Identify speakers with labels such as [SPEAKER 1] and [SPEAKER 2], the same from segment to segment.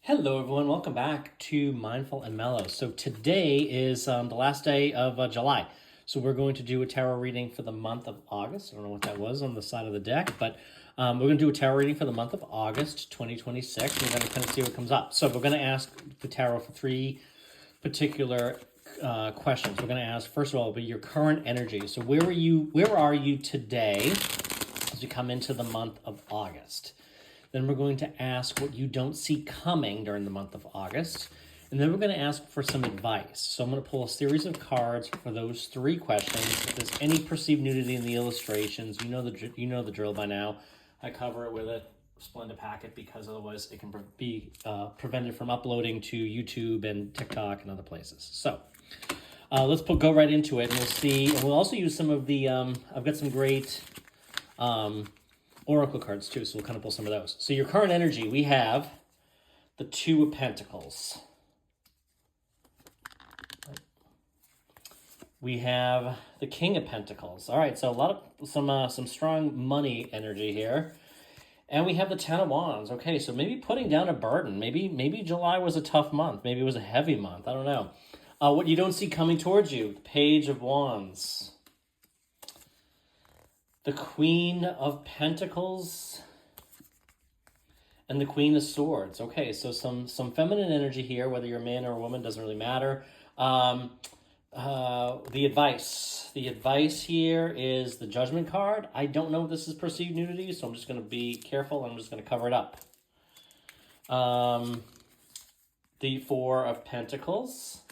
[SPEAKER 1] Hello, everyone. Welcome back to Mindful and Mellow. So today is the last day of July. So we're going to do a tarot reading for the month of August. I don't know what that was on the side of the deck, but we're going to do a tarot reading for the month of August 2026. We're going to kind of see what comes up. So we're going to ask the tarot for three particular questions. We're going to ask, first of all, about your current energy. So where are you today as we come into the month of August? Then we're going to ask what you don't see coming during the month of August. And then we're going to ask for some advice. So I'm going to pull a series of cards for those three questions. If there's any perceived nudity in the illustrations, you know the drill by now. I cover it with a Splenda packet because otherwise it can be prevented from uploading to YouTube and TikTok and other places. So let's go right into it, and we'll see. And we'll also use some of the, I've got some great Oracle cards too, so we'll kind of pull some of those. So your current energy, we have the Two of Pentacles. We have the King of Pentacles. All right, so some strong money energy here. And we have the Ten of Wands. Okay, so maybe putting down a burden. Maybe July was a tough month. Maybe it was a heavy month. I don't know. What you don't see coming towards you, the Page of Wands. The Queen of Pentacles and the Queen of Swords. Okay, so some feminine energy here, whether you're a man or a woman, doesn't really matter. The advice. The advice here is the Judgment card. I don't know if this is perceived nudity, so I'm just going to be careful. I'm just going to cover it up. The Four of Pentacles.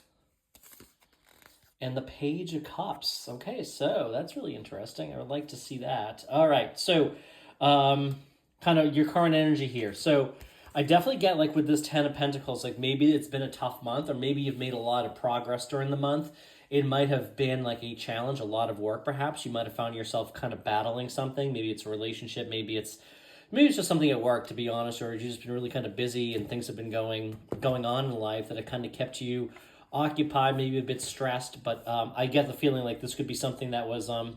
[SPEAKER 1] And the Page of Cups. Okay, so that's really interesting. I would like to see that. All right, so kind of your current energy here. So I definitely get, like, with this Ten of Pentacles, like maybe it's been a tough month, or maybe you've made a lot of progress during the month. It might have been like a challenge, a lot of work perhaps. You might have found yourself kind of battling something. Maybe it's a relationship, maybe it's just something at work, to be honest, or you've just been really kind of busy and things have been going on in life that have kind of kept you occupied, maybe a bit stressed, but I get the feeling like this could be something that was a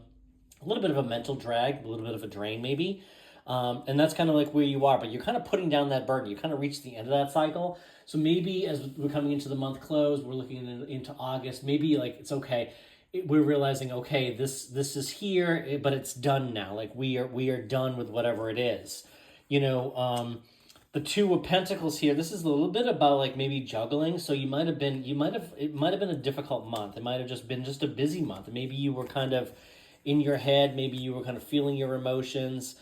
[SPEAKER 1] little bit of a mental drag, a little bit of a drain maybe, and that's kind of like where you are, but you're kind of putting down that burden. You kind of reached the end of that cycle, so maybe as we're coming into the month close, we're looking into August, maybe like it's okay. We're realizing, okay, this is here, but it's done now. Like we are done with whatever it is, the Two of Pentacles here, this is a little bit about like maybe juggling. So it might have been a difficult month. It might have just been a busy month. Maybe you were kind of in your head. Maybe you were kind of feeling your emotions.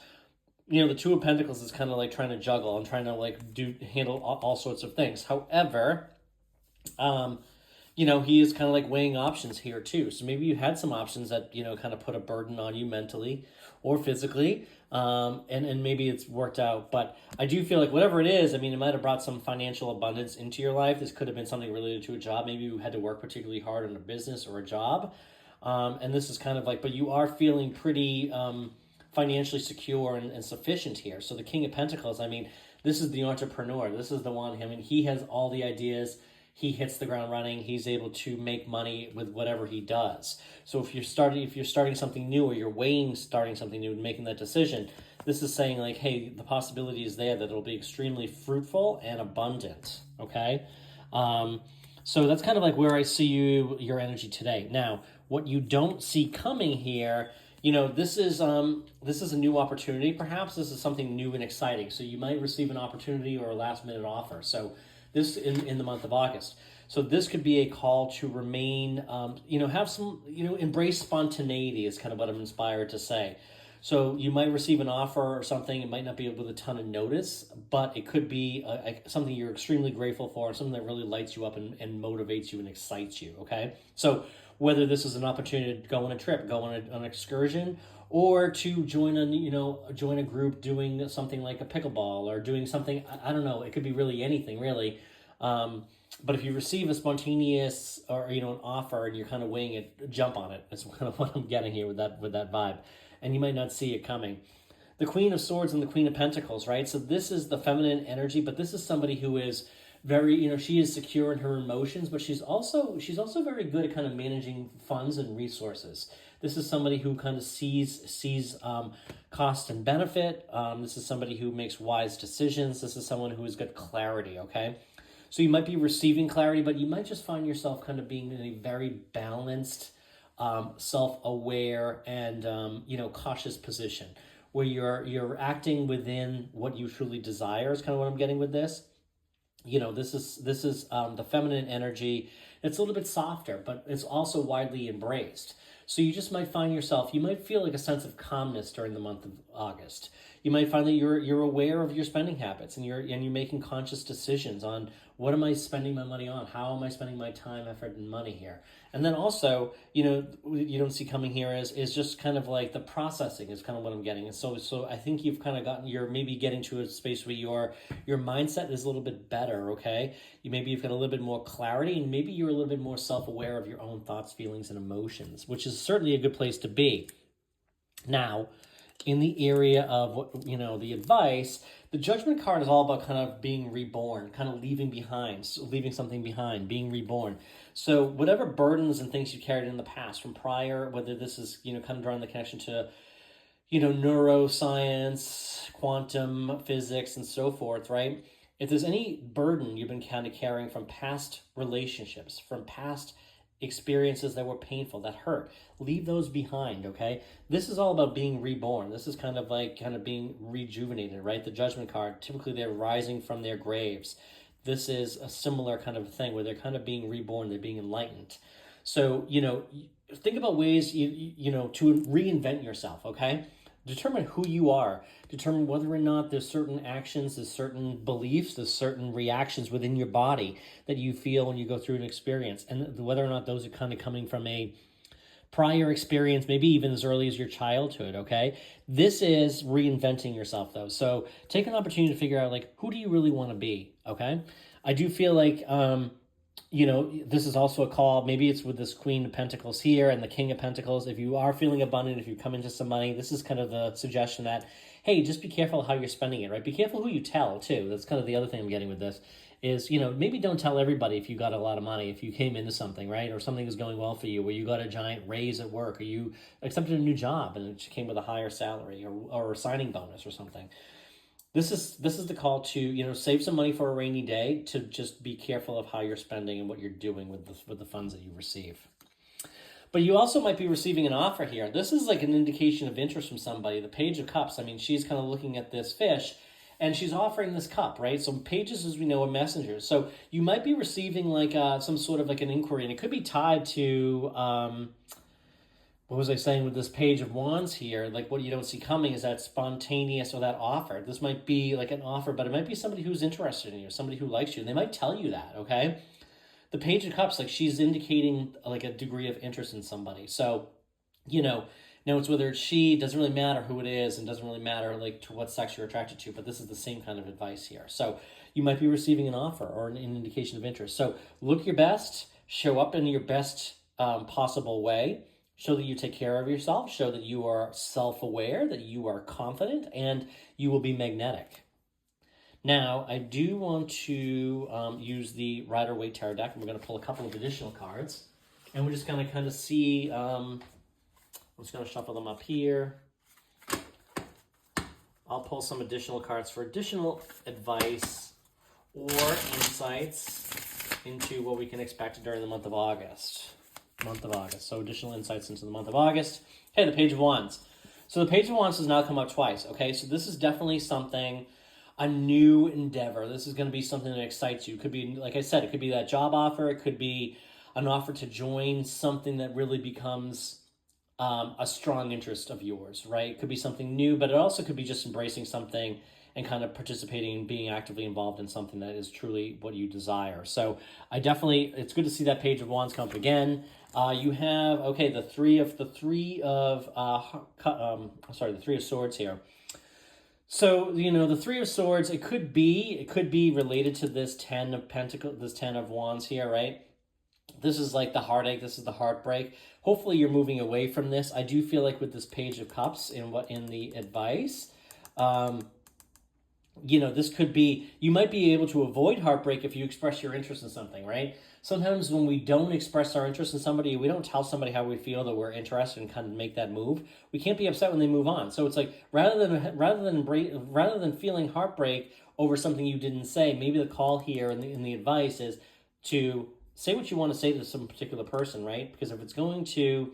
[SPEAKER 1] The Two of Pentacles is kind of like trying to juggle and trying to like handle all sorts of things. However, he is kind of like weighing options here too. So maybe you had some options that, kind of put a burden on you mentally or physically. And maybe it's worked out, but I do feel like whatever it is, it might have brought some financial abundance into your life. This could have been something related to a job. Maybe you had to work particularly hard on a business or a job. And this is kind of like, but you are feeling pretty, financially secure and sufficient here. So the King of Pentacles, this is the entrepreneur. This is the one, he has all the ideas. He hits the ground running. He's able to make money with whatever he does. So if you're starting something new, or you're weighing starting something new and making that decision, this is saying like, hey, the possibility is there that it'll be extremely fruitful and abundant. Okay, so that's kind of like where I see your energy today. Now, what you don't see coming here, this is a new opportunity. Perhaps this is something new and exciting. So you might receive an opportunity or a last minute offer. So this in the month of August. So this could be a call to remain, have some, embrace spontaneity is kind of what I'm inspired to say. So you might receive an offer or something. It might not be with a ton of notice, but it could be something you're extremely grateful for, something that really lights you up and motivates you and excites you, okay? So whether this is an opportunity to go on a trip, go on an excursion, or to join a group doing something like a pickleball or doing something, I don't know, it could be really anything, really. But if you receive a spontaneous or, an offer and you're kind of weighing it, jump on it. That's kind of what I'm getting here with that vibe. And you might not see it coming. The Queen of Swords and the Queen of Pentacles, right? So this is the feminine energy, but this is somebody who is very, she is secure in her emotions, but she's also very good at kind of managing funds and resources. This is somebody who kind of sees cost and benefit. This is somebody who makes wise decisions. This is someone who has got clarity, okay? So you might be receiving clarity, but you might just find yourself kind of being in a very balanced, self-aware, and cautious position, where you're acting within what you truly desire. Is kind of what I'm getting with this. This is the feminine energy. It's a little bit softer, but it's also widely embraced. So you just might find yourself, you might feel like a sense of calmness during the month of August. You might find that you're aware of your spending habits, and you're making conscious decisions on, what am I spending my money on? How am I spending my time, effort, and money here? And then also, you don't see coming here is just kind of like the processing is kind of what I'm getting. And so I think you've kind of you're maybe getting to a space where your mindset is a little bit better, okay? You've got a little bit more clarity, and maybe you're a little bit more self-aware of your own thoughts, feelings, and emotions, which is certainly a good place to be. Now, in the area of the advice, the Judgment card is all about kind of being reborn, kind of leaving something behind, being reborn. So whatever burdens and things you carried in the past from prior, whether this is kind of drawing the connection to neuroscience, quantum physics, and so forth, right? If there's any burden you've been kind of carrying from past relationships, from past experiences that were painful, that hurt, leave those behind, okay? This is all about being reborn. This is kind of being rejuvenated, right? The Judgment card, typically they're rising from their graves. This is a similar kind of thing where they're kind of being reborn, they're being enlightened. So, think about ways, to reinvent yourself, okay? Determine who you are. Determine whether or not there's certain actions, there's certain beliefs, there's certain reactions within your body that you feel when you go through an experience, and whether or not those are kind of coming from a prior experience, maybe even as early as your childhood, okay? This is reinventing yourself, though. So take an opportunity to figure out, who do you really want to be, okay? I do feel like, this is also a call. Maybe it's with this Queen of Pentacles here and the King of Pentacles. If you are feeling abundant, if you come into some money, this is kind of the suggestion that, hey, just be careful how you're spending it, right? Be careful who you tell, too. That's kind of the other thing I'm getting with this is, maybe don't tell everybody if you got a lot of money, if you came into something, right? Or something is going well for you, where you got a giant raise at work, or you accepted a new job and it came with a higher salary or a signing bonus or something. This is the call to, save some money for a rainy day, to just be careful of how you're spending and what you're doing with the funds that you receive. But you also might be receiving an offer here. This is like an indication of interest from somebody. The Page of Cups, she's kind of looking at this fish, and she's offering this cup, right? So pages, as we know, are messengers. So you might be receiving some sort of an inquiry, and it could be tied to... what was I saying with this Page of Wands here? What you don't see coming is that spontaneous, or that offer. This might be an offer, but it might be somebody who's interested in you, somebody who likes you. And they might tell you that, okay? The Page of Cups, she's indicating a degree of interest in somebody. So, now it's whether it's she, doesn't really matter who it is, and doesn't really matter to what sex you're attracted to, but this is the same kind of advice here. So you might be receiving an offer or an indication of interest. So look your best, show up in your best possible way. Show that you take care of yourself. Show that you are self-aware, that you are confident, and you will be magnetic. Now, I do want to use the Rider-Waite Tarot deck, and we're going to pull a couple of additional cards. And we're just going to kind of see, I'm just going to shuffle them up here. I'll pull some additional cards for additional advice or insights into what we can expect during the month of August. So additional insights into the month of August. Okay, the Page of Wands. So the Page of Wands has now come up twice, okay? So this is definitely something, a new endeavor. This is going to be something that excites you. It could be, like I said, it could be that job offer. It could be an offer to join something that really becomes a strong interest of yours, right? It could be something new, but it also could be just embracing something and kind of participating and being actively involved in something that is truly what you desire. So it's good to see that Page of Wands come up again. You have, the three of Swords here. So, the Three of Swords, it could be related to this 10 of Pentacles, this 10 of Wands here, right? This is the heartache, this is the heartbreak. Hopefully you're moving away from this. I do feel like with this Page of Cups in the advice, this could be, you might be able to avoid heartbreak if you express your interest in something, right? Sometimes when we don't express our interest in somebody, we don't tell somebody how we feel that we're interested and kind of make that move. We can't be upset when they move on. So it's like, rather than feeling heartbreak over something you didn't say, maybe the call here and the advice is to say what you want to say to some particular person, right? Because if it's going to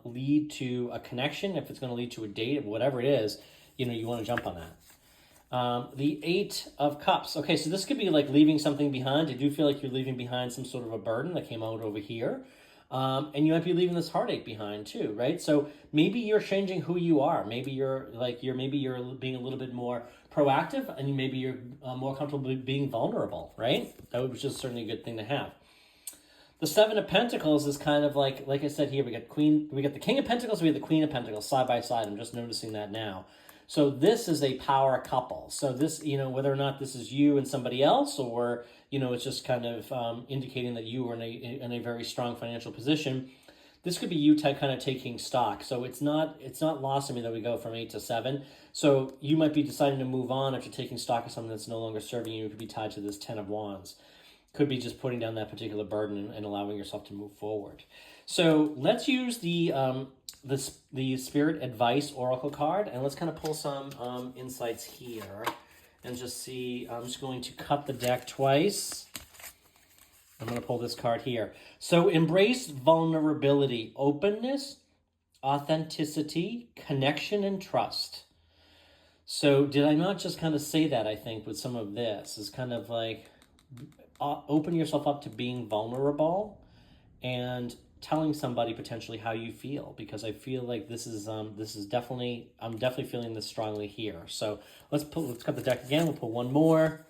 [SPEAKER 1] lead to a connection, if it's going to lead to a date, whatever it is, you want to jump on that. The Eight of Cups. Okay, so this could be like leaving something behind. I do feel like you're leaving behind some sort of a burden that came out over here. And you might be leaving this heartache behind too, right? So maybe you're changing who you are. Maybe you're being a little bit more proactive, and maybe you're more comfortable being vulnerable, right? That was just certainly a good thing to have. The Seven of Pentacles is kind of like I said here, we got the King of Pentacles, we have the Queen of Pentacles side by side. I'm just noticing that now. So this is a power couple. So this, whether or not this is you and somebody else, or, it's just kind of indicating that you are in a very strong financial position. This could be you kind of taking stock. So it's not lost on me that we go from 8 to 7. So you might be deciding to move on if you're taking stock of something that's no longer serving you. It could be tied to this 10 of Wands. Could be just putting down that particular burden and allowing yourself to move forward. So let's use the Spirit Advice Oracle card, and let's kind of pull some insights here and just see. I'm just going to cut the deck twice. I'm going to pull this card here. So embrace vulnerability, openness, authenticity, connection, and trust. So did I not just kind of say that, I think, with some of this? Is kind of like open yourself up to being vulnerable and telling somebody potentially how you feel, because I feel like this is definitely, I'm definitely feeling this strongly here. So let's cut the deck again. We'll pull one more.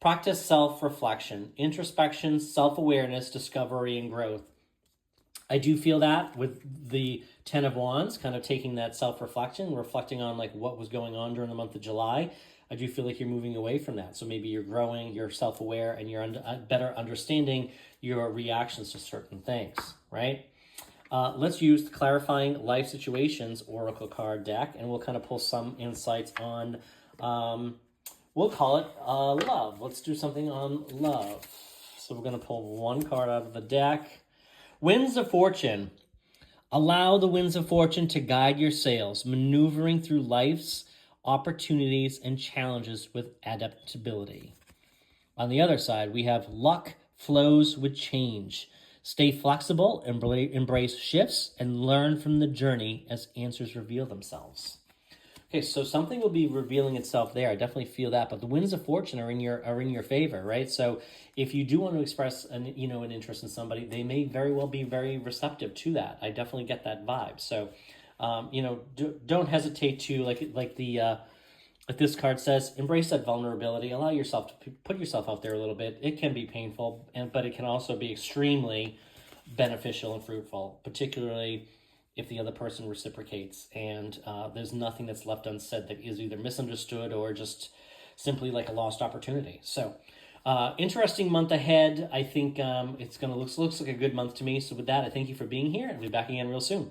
[SPEAKER 1] Practice self-reflection, introspection, self-awareness, discovery, and growth. I do feel that with the 10 of Wands, kind of taking that self-reflection, reflecting on like what was going on during the month of July. I do feel like you're moving away from that. So maybe you're growing, you're self-aware, and you're better understanding your reactions to certain things, right? Let's use the Clarifying Life Situations Oracle card deck, and we'll kind of pull some insights on, we'll call it love. Let's do something on love. So we're going to pull one card out of the deck. Winds of Fortune. Allow the winds of fortune to guide your sails, maneuvering through life's opportunities and challenges with adaptability. On the other side, we have luck flows with change. Stay flexible, embrace shifts, and learn from the journey as answers reveal themselves. Okay, so something will be revealing itself there. I definitely feel that, but the winds of fortune are in your favor, right? So if you do want to express an interest in somebody, they may very well be very receptive to that. I definitely get that vibe. So don't hesitate to, like this card says, embrace that vulnerability. Allow yourself to put yourself out there a little bit. It can be painful, but it can also be extremely beneficial and fruitful, particularly if the other person reciprocates and there's nothing that's left unsaid that is either misunderstood or just simply like a lost opportunity. So interesting month ahead. I think it's going to looks like a good month to me. So with that, I thank you for being here, and we'll be back again real soon.